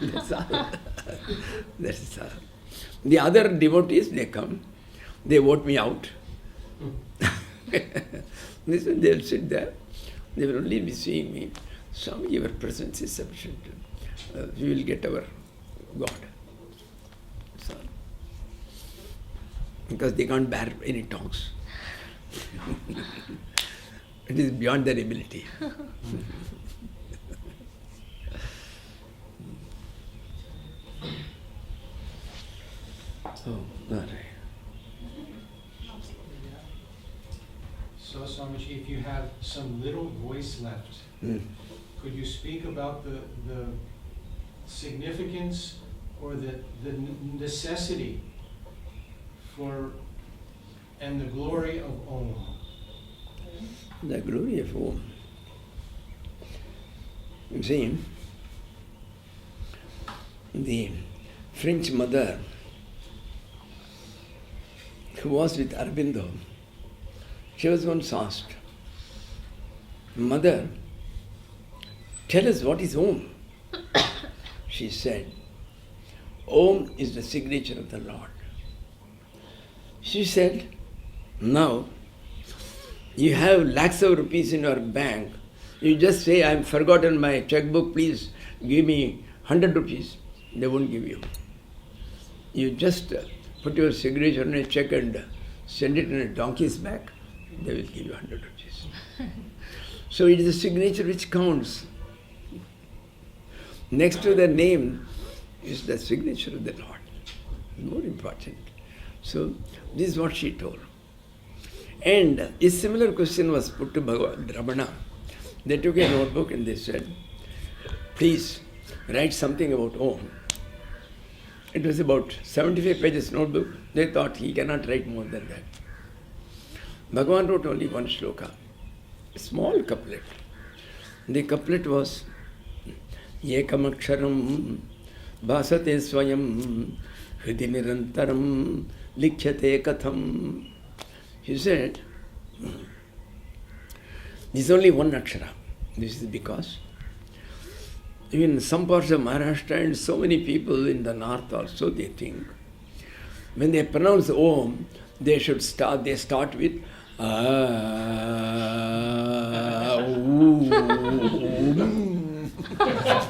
That's all. That's all. The other devotees, they come, they vote me out. They'll sit there, they will only be seeing me. Swami, your presence is sufficient. We will get our God. That's all. Because they can't bear any talks. It is beyond their ability. Oh, all right. So, Swamiji, if you have some little voice left, could you speak about the significance or the necessity for and the glory of Om? The glory of Om. You see, the French mother who was with Aurobindo, she was once asked, Mother, tell us what is Om. She said, Om is the signature of the Lord. She said, now you have lakhs of rupees in your bank. You just say, I have forgotten my checkbook, please give me 100 rupees. They won't give you. You just put your signature on a check and send it in a donkey's back. They will give you 100 rupees. So it is the signature which counts. Next to the name is the signature of the Lord. More important. So this is what she told. And a similar question was put to Bhagavad Ramana. They took a notebook and they said, please write something about Om. It was about 75 pages notebook. They thought he cannot write more than that. Bhagavan wrote only one shloka, a small couplet. The couplet was, Yekam aksharam bhasate swayam hridi nirantaram likhyate katham. He said, this is only one akshara. This is because in some parts of Maharashtra and so many people in the north also, they think when they pronounce Om, they start with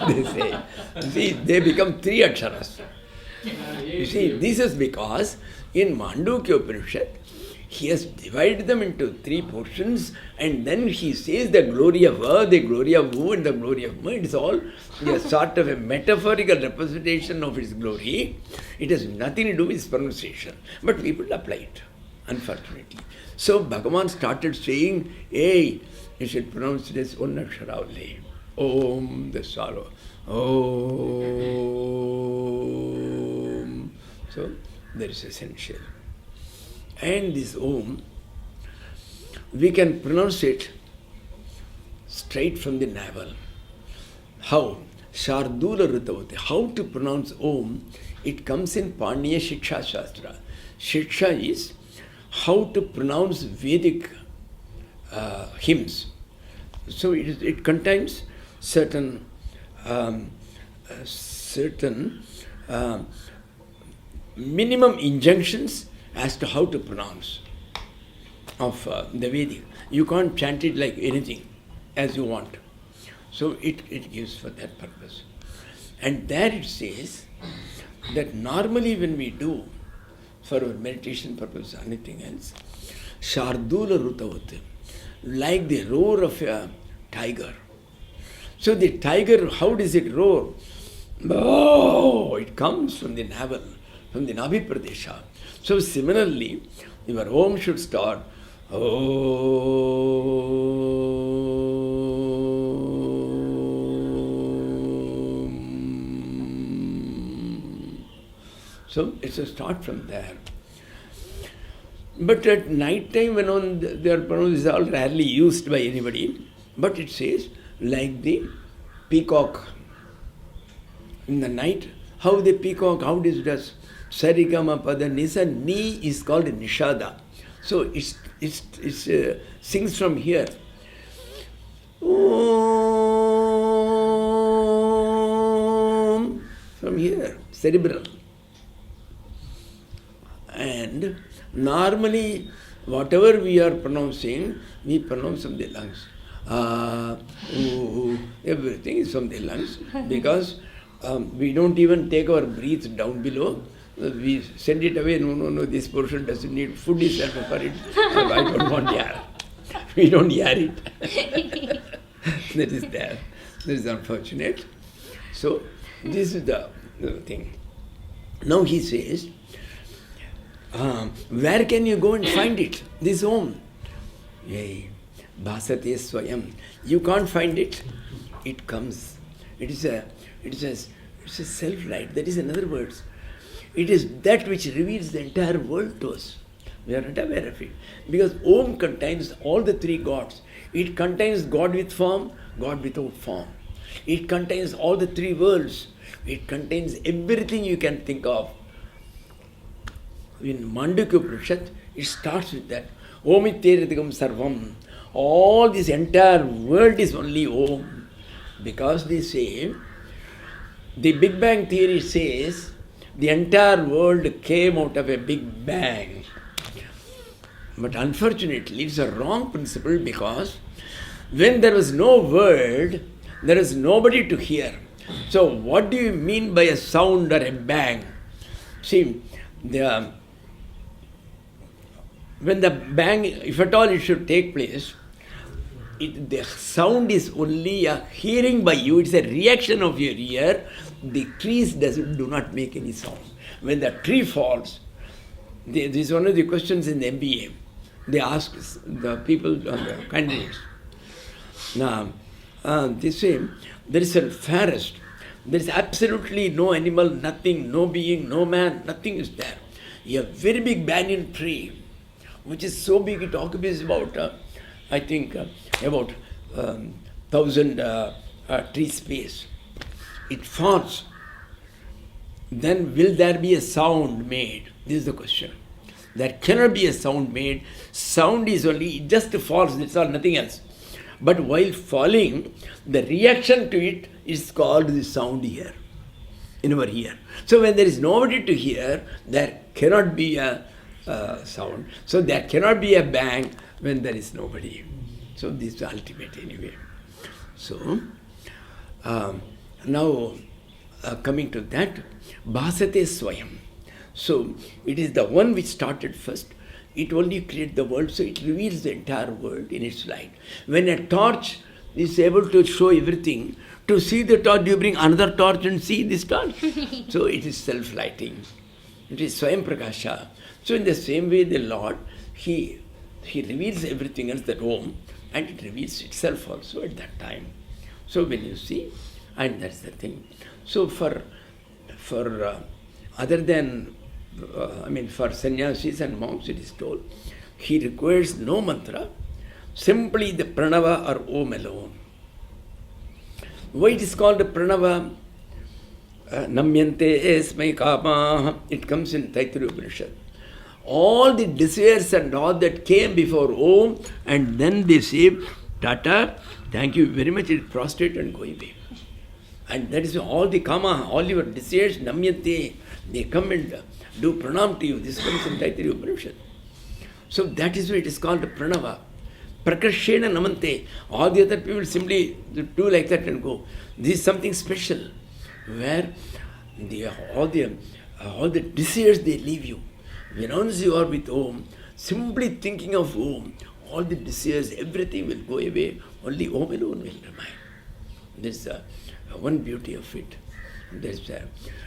they say. See, they become three aksharas. You see, this is because in Mandukya Upanishad, he has divided them into three portions and then he says the glory of her, the glory of who and the glory of ma. It's all a sort of a metaphorical representation of his glory. It has nothing to do with pronunciation. But people apply it, unfortunately. So Bhagavan started saying, hey, you should pronounce it as one akshara only. Om, the sorrow. Om. So that is essential. And this Om, we can pronounce it straight from the navel. How? Shardula Rutavati. How to pronounce Om? It comes in Pandiya Shiksha Shastra. Shiksha is how to pronounce Vedic hymns. So it contains certain minimum injunctions as to how to pronounce of the Vedic. You can't chant it like anything as you want. So it gives for that purpose. And there it says that normally when we do for our meditation purpose or anything else, Shardula Rutavati, like the roar of a tiger. So the tiger, how does it roar? Oh, it comes from the navel, from the Nabhi Pradesha. So similarly, your Om should start Om. So it's a start from there. But at night time when their pronouns is all rarely used by anybody, but it says like the peacock. In the night, how the peacock, how it does Sarigama Pada Nisa, Ni is called Nishada. So it sings from here. Om. from here, cerebral. And normally, whatever we are pronouncing, we pronounce from the lungs. Everything is from the lungs because we don't even take our breath down below. We send it away. No, this portion doesn't need food is enough for it. I don't want yar. We don't yar it. That is there. That is unfortunate. So, this is the thing. Now he says, where can you go and find it? This home. Yay. Bhasate swayam. You can't find it. It comes. It is a self-light. That is, in other words, it is that which reveals the entire world to us. We are not aware of it. Because Om contains all the three gods. It contains God with form, God without form. It contains all the three worlds. It contains everything you can think of. In Mandukya Upanishad, it starts with that. Om ityeritikam sarvam. All this entire world is only Om. Because they say, the Big Bang theory says, the entire world came out of a Big Bang. But unfortunately, it's a wrong principle because when there was no world, there is nobody to hear. So what do you mean by a sound or a bang? See, when the bang, if at all it should take place, the sound is only a hearing by you. It's a reaction of your ear. The trees do not make any sound. When the tree falls, this is one of the questions in the MBA. They ask the people, the candidates. Now, they say, there is a forest. There is absolutely no animal, nothing, no being, no man, nothing is there. A very big banyan tree, which is so big, it occupies about, I think, about 1,000 tree space. It falls. Then will there be a sound made? This is the question. There cannot be a sound made. Sound is only, it just falls, that's all, nothing else. But while falling, the reaction to it is called the sound here, in our ear. So when there is nobody to hear, there cannot be a sound. So there cannot be a bang when there is nobody. So this is the ultimate anyway. So, now coming to that, Bhasate Swayam. So it is the one which started first. It only creates the world, so it reveals the entire world in its light. When a torch is able to show everything, to see the torch, you bring another torch and see this torch. So it is self-lighting. It is Swayam Prakasha. So in the same way, the Lord, He reveals everything else, that Om, and it reveals itself also at that time. So when you see, and that's the thing. So for other than, for sannyasis and monks, it is told, he requires no mantra, simply the pranava or Om alone. Why it is called pranava? Namyante esmai kama. It comes in Taittiriya Upanishad. All the desires and all that came before Om, and then they say, Tata, thank you very much, it prostrate and go away. And that is all the kama, all your desires, namyante, they come and do pranam to you. This comes in Taittiriya Upanishad. So that is why it is called pranava. Prakashena namante. All the other people simply do like that and go. This is something special, where all the desires they leave you. When once you are with Om, simply thinking of Om, all the desires, everything will go away. Only Om alone will remain. This is one beauty of it.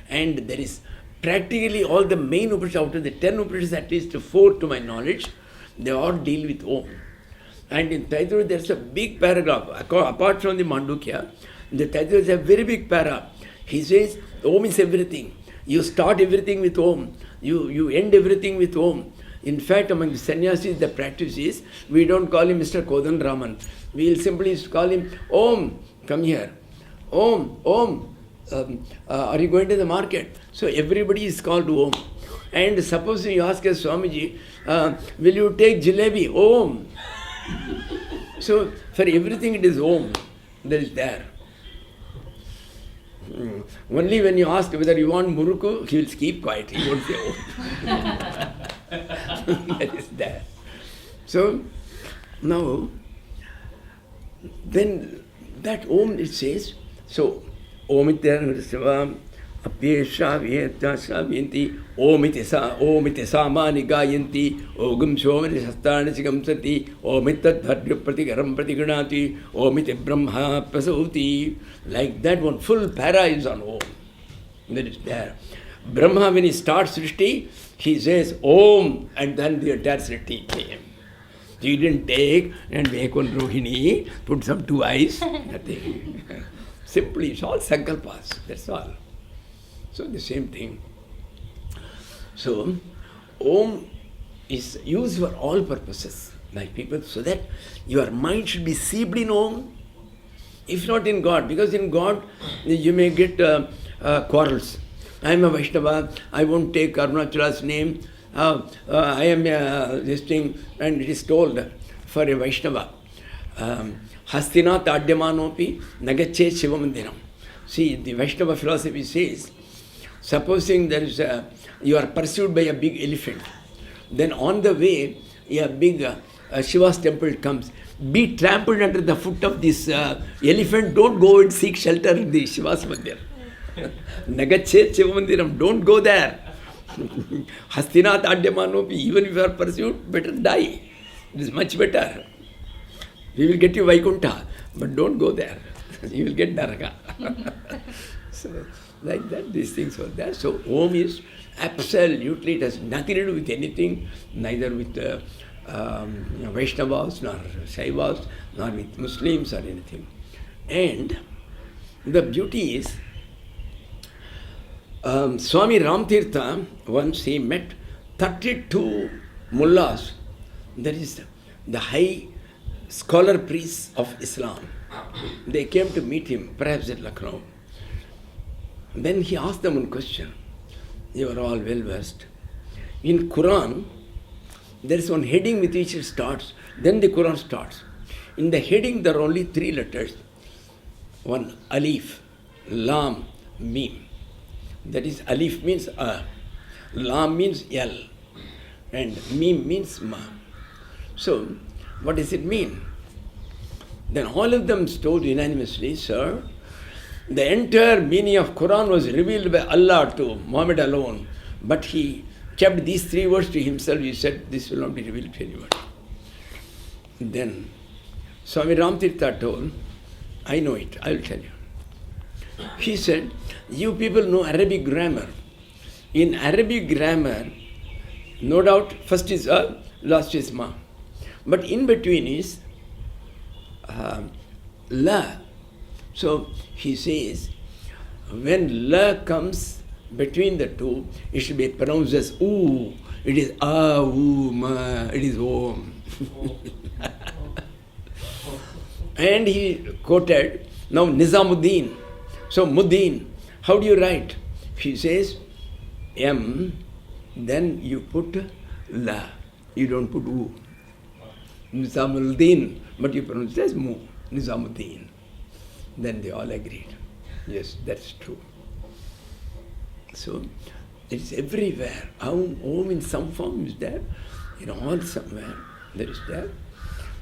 And there is practically all the main Upanishads, out of the 10 Upanishads, at least 4 to my knowledge, they all deal with Om. And in Taittiriya there is a big paragraph. Apart from the Mandukya, the Taittiriya is a very big paragraph. He says, Om is everything. You start everything with Om. You end everything with Om. In fact, among the sannyasis, the practice is, we don't call him Mr. Kodan Raman. We will simply call him, Om, come here. Om, are you going to the market? So everybody is called Om. And suppose you ask a Swamiji, will you take jalebi? Om. So for everything it is Om. There is there. only when you ask whether you want muruku, he will keep quiet. He won't say Om. That is there. So, now, then that Om it says, so, Om Itya Apyesha Vyeta Shavinti Omiti Samani Gayanti Ogum Somani Sastani Sigamsati Omitat Bhadra Pratikaram Pratiganati Omiti Brahma Prasauti. Like that one full para is on Om. That is there. Brahma, when he starts Srishti, he says Om, and then the entire Srishti came. He didn't take and make one Rohini, put some 2 eyes, nothing. Simply, it's all Sankalpas, that's all. So the same thing. So, Om is used for all purposes, like people, so that your mind should be seeped in Om, if not in God, because in God you may get quarrels. I am a Vaishnava, I won't take Arunachala's name, I am this thing, and it is told for a Vaishnava, Hastina Tadyamanopi Nagache Shivamandiram. See, the Vaishnava philosophy says, supposing there is you are pursued by a big elephant, then on the way a big Shiva's temple comes. Be trampled under the foot of this elephant. Don't go and seek shelter in the Shiva's mandir. Nagache Shiva Mandiram. Don't go there. Hastina Tadyamanopi. Even if you are pursued, better die. It is much better. We will get you Vaikuntha, but don't go there. You will get Naraka. So, like that, these things were there. So, Om is absolutely, it has nothing to do with anything, neither with Vaishnavas, nor Shaivas, nor with Muslims or anything. And the beauty is, Swami Ramtirtha, once he met 32 mullahs, that is the high scholar priests of Islam. They came to meet him, perhaps at Lucknow. Then he asked them one question. They were all well versed. In Quran, there is one heading with which it starts. Then the Quran starts. In the heading, there are only 3 letters. One, Alif, Lam, Mim. That is, Alif means A, Lam means L, and Mim means Ma. So, what does it mean? Then all of them told unanimously, sir, the entire meaning of Quran was revealed by Allah to Muhammad alone, but he kept these 3 words to himself. He said, this will not be revealed to anyone. Then Swami Ramtirtha told, I know it, I will tell you. He said, you people know Arabic grammar. In Arabic grammar, no doubt, first is A, last is Ma. But in between is La. So he says, when La comes between the two, it should be pronounced as Oo. It is A, Oo, Ma, it is Om. And he quoted, now Nizamuddin. So Muddin, how do you write? He says, M, then you put La. You don't put Oo. Nizamuddin, but you pronounce it as Mu, Nizamuddin. Then they all agreed. Yes, that's true. So, it's everywhere. Om in some form is there. In all somewhere, there is there.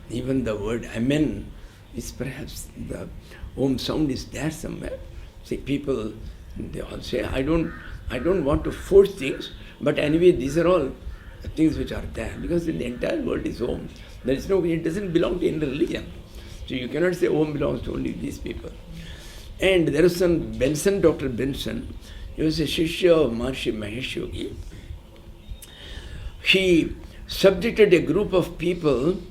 Even the word Amen is perhaps, the Om sound is there somewhere. See, people, they all say, I don't want to force things, but anyway, these are all things which are there. Because in the entire world is Om. There is no, it doesn't belong to any religion. So you cannot say Om belongs to only these people. And there is some Benson, Dr. Benson, he was a Shishya of Maharishi Mahesh Yogi. He subjected a group of people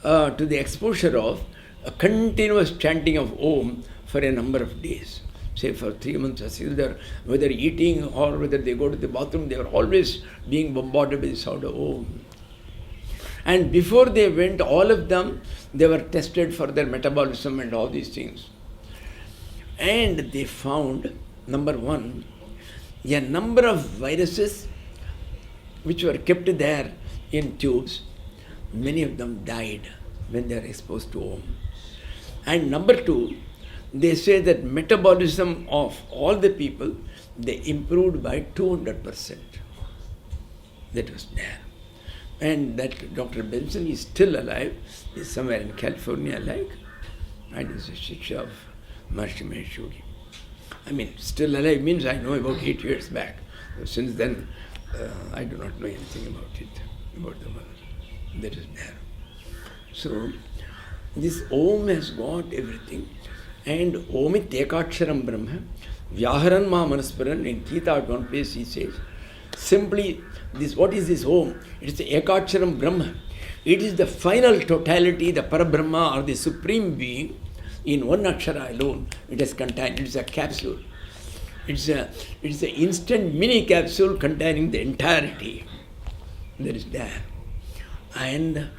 to the exposure of a continuous chanting of Om for a number of days. Say for 3 months or 6 months, whether eating or whether they go to the bathroom, they were always being bombarded with the sound of Om. And before they went, all of them, they were tested for their metabolism and all these things. And they found, number 1, a number of viruses which were kept there in tubes, many of them died when they were exposed to Om. And number 2, they say that metabolism of all the people, they improved by 200%. That was there. And that Dr. Benson is still alive. He's somewhere in California, like. And is a Shiksha of Maharishi Mahesh Yogi. I mean, still alive means I know about 8 years back. Since then, I do not know anything about it, about the world. That is there. So, this Om has got everything. And Omit Ekaksharam Brahma, Vyaharan Ma Manasparan, in Gita at one place he says, simply, this, what is this Om? It is the Ekaksharam Brahma. It is the final totality, the Parabrahma or the Supreme Being, in one Akshara alone. It is contained, it is a capsule. It's an instant mini capsule containing the entirety. That is there. And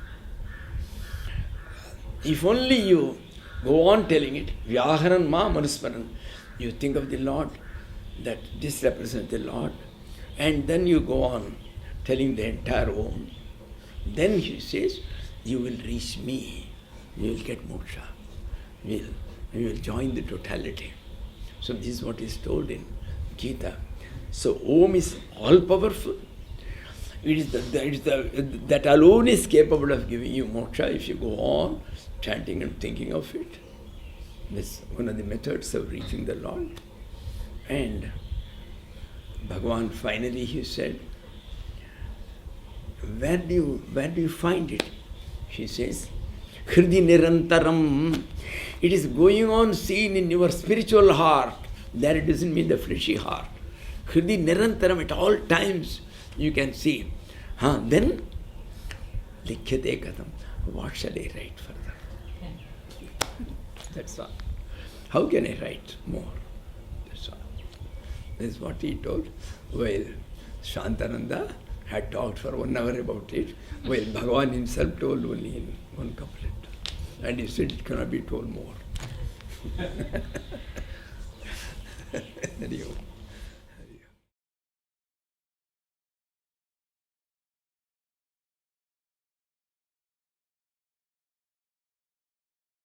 if only you go on telling it, Vyaharan Ma Manusmaran, you think of the Lord, that this represents the Lord, and then you go on telling the entire Om. Then he says, you will reach me, you will get moksha, you will join the totality. So this is what is told in Gita. So Om is all powerful. That alone is capable of giving you moksha if you go on chanting and thinking of it. That's one of the methods of reaching the Lord. And Bhagavan finally he said, where do you find it? She says, Hridi Nirantaram. It is going on seen in your spiritual heart. There it doesn't mean the fleshy heart. Hridi Nirantaram, at all times you can see. Then, Likhyate Katham. What shall I write further? That's all. How can I write more? That's all. This is what he told. While Shantananda had talked for 1 hour about it, while Bhagavan himself told only in one couplet. And he said it cannot be told more. Anyway.